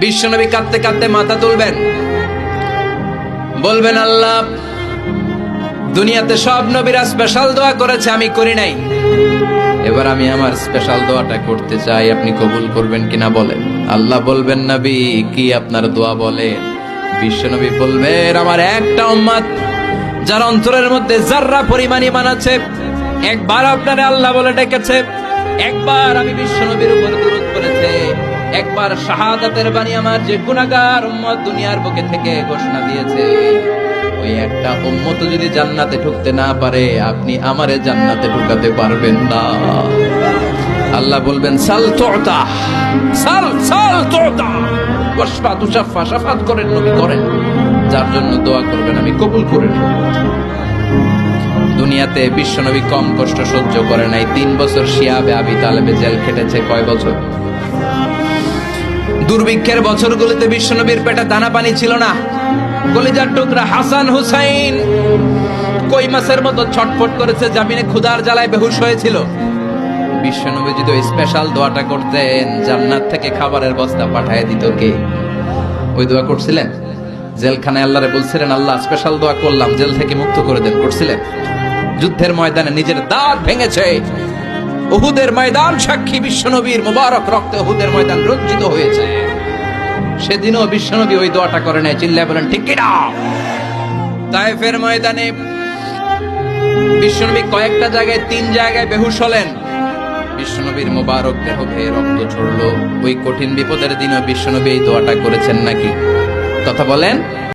বিশ্বনবী কাঁদতে কাঁদতে মাথা তুলবেন, বলবেন আল্লাহ, দুনিয়াতে সব নবীরা স্পেশাল দোয়া করেছে, আমি করি নাই, এবার আমি আমার স্পেশাল দোয়াটা করতে চাই, আপনি কবুল করবেন কিনা বলেন। আল্লাহ বলবেন, নবী কি আপনার দোয়া বলে? বিশ্বনবী বলবেন, আমার একটা উম্মত যার অন্তরের মধ্যে যাররা পরিমাণ ঈমান আছে, একবার আপনারে আল্লাহ বলে ডেকেছে, একবার আমি বিশ্বনবীর উপর দুরূদ পড়েছে, একবার শাহাদাতের বাণী আমার যে গুনাহগার উম্মত দুনিয়ার বুকে থেকে ঘোষণা দিয়েছে, ওই একটা উম্মত যদি জান্নাতে ঢুকতে না পারে, আপনি আমারে জান্নাতে ঢুকাতে পারবেন না। আল্লাহ বলবেন, সাল তুতা, সাল সাল তুতা, ওয়াশফা তুশাফা, শাফাত করেন নবী করেন, যার জন্য দোয়া করবেন আমি কবুল করে নেব। দুনিয়াতে বিশ্বনবী কম কষ্ট সহ্য করে নাই। 3 বছর শিয়াবে আবি তালেবে জেল খেটেছে। কয় বছর? দুর্ভিক্ষের বছরগুলোতে বিশ্বনবীর পেটে দানা পানি ছিল না। কলিজার টুকরা হাসান হুসাইন কই মাছের মতো ছটফট করেছে, জামিনে ক্ষুধার জ্বালায় বেহুশ হয়েছিল। বিশ্বনবী যদি ওই স্পেশাল দোয়াটা করতেন, জান্নাত থেকে খাবারের বস্তা পাঠিয়ে দিত কে? ওই দোয়া করছিলেন? জেলখানায় আল্লাহরে বলছিলেন, আল্লাহ স্পেশাল দোয়া করলাম, জেল থেকে মুক্ত করে দেন, করছিলেন? যুদ্ধের ময়দানে নিজের দাঁত ভেঙেছে, উহুদের ময়দান সাক্ষী, বিশ্বনবীর মুবারক রক্তে উহুদের ময়দান রঞ্জিত হয়েছে। সেদিনও বিশ্বনবী ওই দোয়াটা করে নাই। চিল্লায় বলেন ঠিক কিনা? তায়েফের ময়দানে বিশ্বনবী কয়েকটা জায়গায়, 3 জায়গায় বেহুশ হলেন। বিশ্বনবীর মুবারক দেহ বেয়ে রক্ত ঝরলো। ওই কঠিন বিপদের দিনও বিশ্বনবী এই দোয়াটা করেছেন নাকি? কথা বলেন।